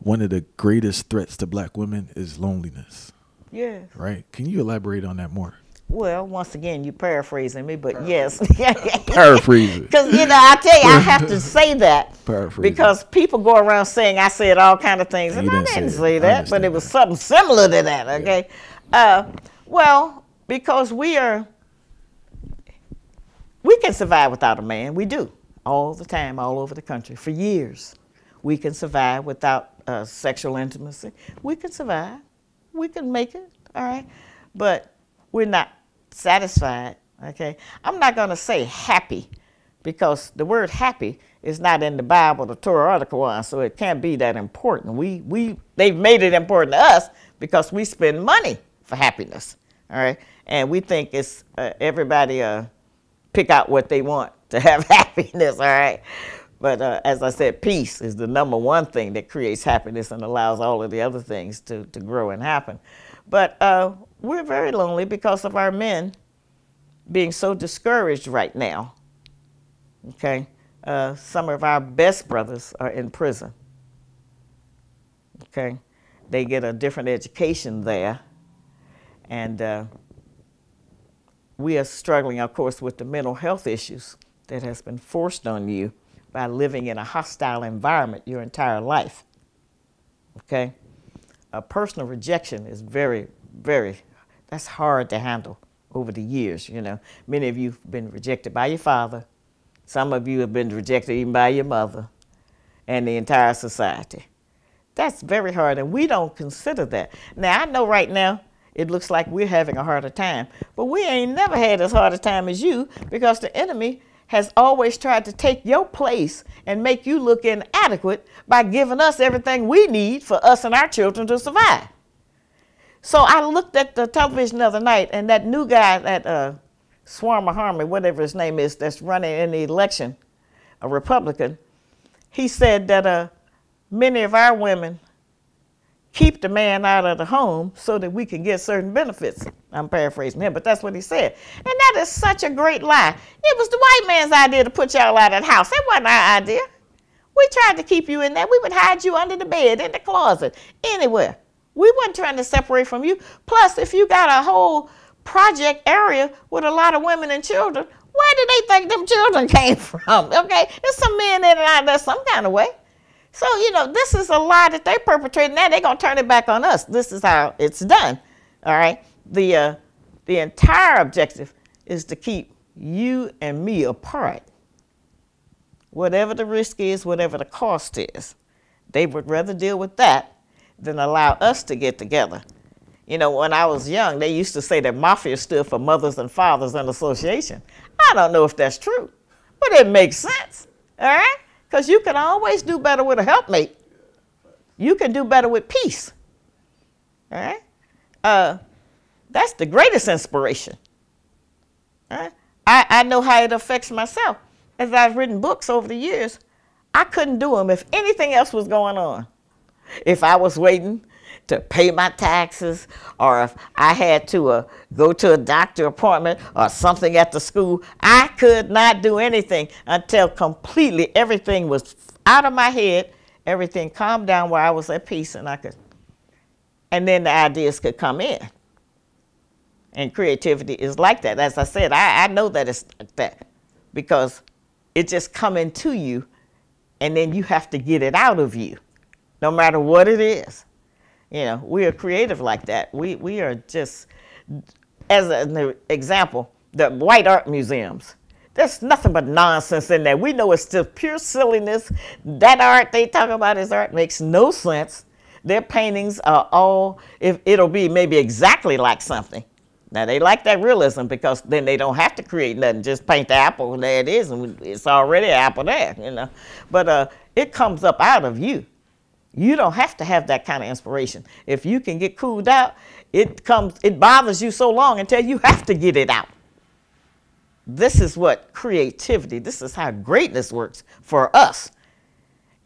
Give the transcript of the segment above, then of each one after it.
one of the greatest threats to black women is loneliness. Yes. Right? Can you elaborate on that more? Well, once again, you paraphrasing me, but yes. Paraphrase it. Because, you know, I tell you, I have to say that. Paraphrase because people go around saying I said all kind of things, and I didn't say that, but it was something similar to that, okay? Yeah. Well, because we can survive without a man. We do, all the time, all over the country, for years. We can survive without sexual intimacy. We can survive. We can make it, all right? But we're not satisfied, okay? I'm not going to say happy, because the word happy is not in the Bible, the Torah, or the Quran, so it can't be that important. They've made it important to us because we spend money for happiness, all right? And we think it's everybody pick out what they want to have happiness, all right? But as I said, peace is the #1 thing that creates happiness and allows all of the other things to grow and happen. But we're very lonely because of our men being so discouraged right now, okay? Some of our best brothers are in prison, okay? They get a different education there, and we are struggling, of course, with the mental health issues that has been forced on you by living in a hostile environment your entire life, okay? Personal rejection is very, very, that's hard to handle over the years, you know. Many of you have been rejected by your father. Some of you have been rejected even by your mother and the entire society. That's very hard, and we don't consider that. Now, I know right now it looks like we're having a harder time, but we ain't never had as hard a time as you, because the enemy has always tried to take your place and make you look inadequate by giving us everything we need for us and our children to survive. So I looked at the television the other night, and that new guy, that Swarmer Harmon, whatever his name is, that's running in the election, a Republican, he said that many of our women keep the man out of the home so that we can get certain benefits. I'm paraphrasing him, but that's what he said. And that is such a great lie. It was the white man's idea to put y'all out of the house. That wasn't our idea. We tried to keep you in there. We would hide you under the bed, in the closet, anywhere. We weren't trying to separate from you. Plus, if you got a whole project area with a lot of women and children, where did they think them children came from? Okay, there's some men in and out there some kind of way. So, you know, this is a lie that they're perpetrating. Now they're going to turn it back on us. This is how it's done, all right? The entire objective is to keep you and me apart. Whatever the risk is, whatever the cost is, they would rather deal with that than allow us to get together. You know, when I was young, they used to say that Mafia stood for Mothers and Fathers in Association. I don't know if that's true, but it makes sense, all right? Because you can always do better with a helpmate. You can do better with peace. All right? That's the greatest inspiration. All right? I know how it affects myself. As I've written books over the years, I couldn't do them if anything else was going on. If I was waiting to pay my taxes, or if I had to go to a doctor appointment or something at the school, I could not do anything until completely everything was out of my head, everything calmed down where I was at peace, and and then the ideas could come in. And creativity is like that. As I said, I know that it's like that because it just come into you, and then you have to get it out of you, no matter what it is. You know, we are creative like that. We are just, as an example, the white art museums. There's nothing but nonsense in there. We know it's just pure silliness. That art they talk about as art makes no sense. Their paintings are all, it'll be maybe exactly like something. Now, they like that realism because then they don't have to create nothing. Just paint the apple, and there it is, and it's already an apple there, you know. But it comes up out of you. You don't have to have that kind of inspiration. If you can get cooled out, it bothers you so long until you have to get it out. This is what creativity, this is how greatness works for us.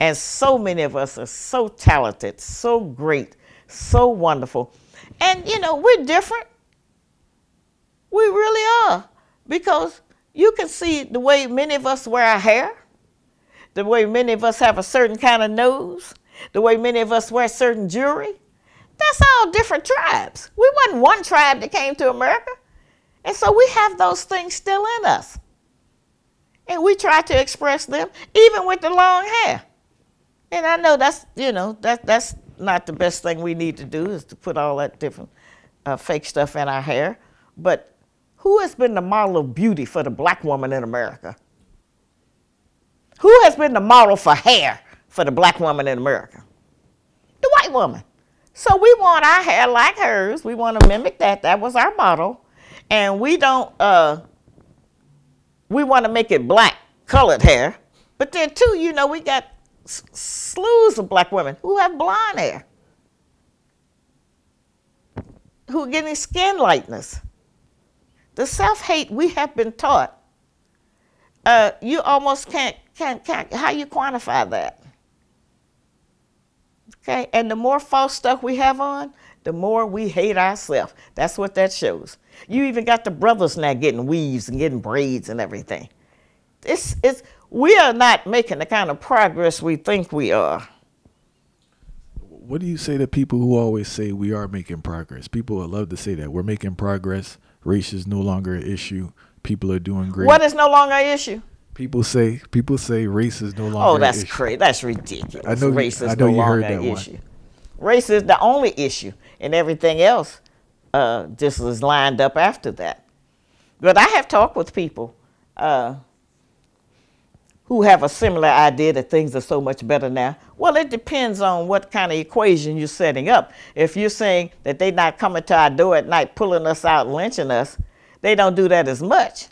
And so many of us are so talented, so great, so wonderful. And, you know, we're different. We really are. Because you can see the way many of us wear our hair, the way many of us have a certain kind of nose, The way many of us wear certain jewelry, that's all different tribes. We wasn't one tribe that came to America. And so we have those things still in us. And we try to express them, even with the long hair. And I know that's, that's not the best thing we need to do, is to put all that different fake stuff in our hair. But who has been the model of beauty for the black woman in America? Who has been the model for hair for the black woman in America? The white woman. So we want our hair like hers. We want to mimic that. That was our model. And we don't, we want to make it black colored hair. But then too, we got slews of black women who have blonde hair, who are getting skin lightness. The self-hate we have been taught, you almost can't, how you quantify that? Okay, and the more false stuff we have on, the more we hate ourselves. That's what that shows. You even got the brothers now getting weaves and getting braids and everything. We are not making the kind of progress we think we are. What do you say to people who always say we are making progress? People would love to say that. We're making progress. Race is no longer an issue. People are doing great. What is no longer an issue? People say race is no longer Oh, an that's issue. crazy. That's ridiculous. I know race is I know no you longer heard that an one. issue. Race is the only issue, and everything else just is lined up after that. But I have talked with people who have a similar idea that things are so much better now. Well, it depends on what kind of equation you're setting up. If you're saying that they're not coming to our door at night, pulling us out, lynching us, they don't do that as much.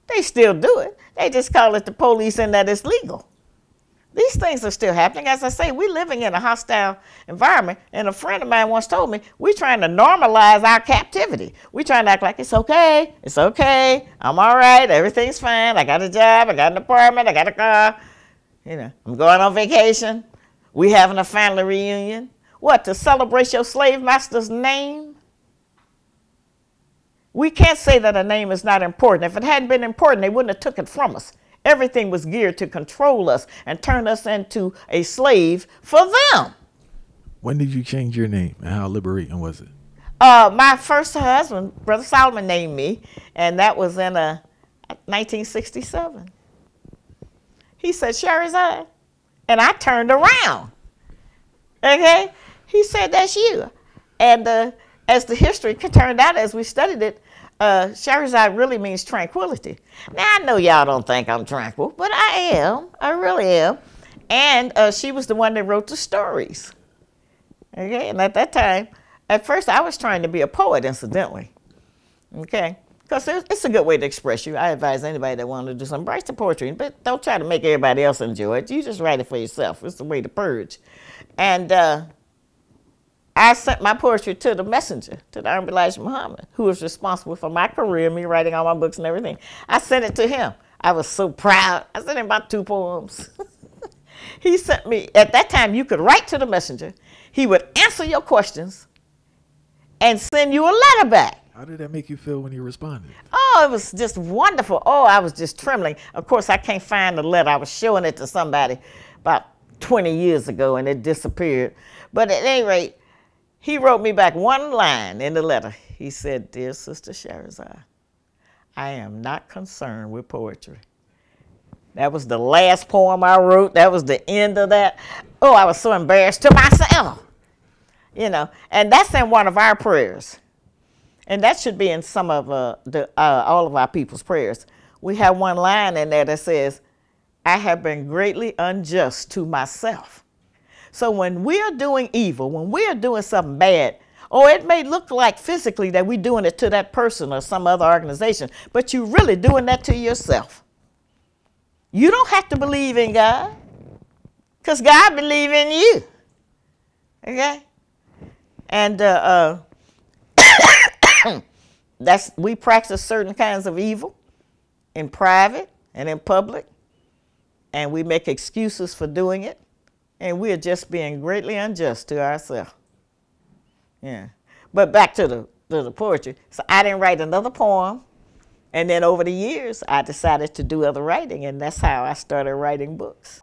They still do it. They just call it the police and that it's legal. These things are still happening. As I say, we're living in a hostile environment, and a friend of mine once told me, we're trying to normalize our captivity. We're trying to act like it's okay, I'm all right, everything's fine, I got a job, I got an apartment, I got a car, I'm going on vacation, we having a family reunion. What, to celebrate your slave master's name? We can't say that a name is not important. If it hadn't been important, they wouldn't have took it from us. Everything was geared to control us and turn us into a slave for them. When did you change your name, and how liberating was it? My first husband, Brother Solomon, named me, and that was in 1967. He said, Shahrazad, and I turned around. Okay? He said, that's you. And as the history turned out, as we studied it, Shahrazad really means tranquility. Now, I know y'all don't think I'm tranquil, but I am. I really am. And she was the one that wrote the stories. Okay, and at that time, at first I was trying to be a poet, incidentally. Okay, because it's a good way to express you. I advise anybody that wants to do some, write some poetry, but don't try to make everybody else enjoy it. You just write it for yourself. It's the way to purge. And I sent my poetry to the messenger, to the Honorable Elijah Muhammad, who was responsible for my career, me writing all my books and everything. I sent it to him. I was so proud. I sent him about 2 poems. He sent me, at that time, you could write to the messenger. He would answer your questions and send you a letter back. How did that make you feel when you responded? Oh, it was just wonderful. Oh, I was just trembling. Of course, I can't find the letter. I was showing it to somebody about 20 years ago, and it disappeared. But at any rate, he wrote me back one line in the letter. He said, Dear Sister Shahrazad, I am not concerned with poetry. That was the last poem I wrote. That was the end of that. Oh, I was so embarrassed to myself. And that's in one of our prayers. And that should be in some of all of our people's prayers. We have one line in there that says, I have been greatly unjust to myself. So when we're doing evil, when we're doing something bad, it may look like physically that we're doing it to that person or some other organization, but you're really doing that to yourself. You don't have to believe in God, because God believes in you. Okay? And we practice certain kinds of evil in private and in public, and we make excuses for doing it. And we're just being greatly unjust to ourselves. Yeah. But back to the poetry. So I didn't write another poem. And then over the years, I decided to do other writing. And that's how I started writing books.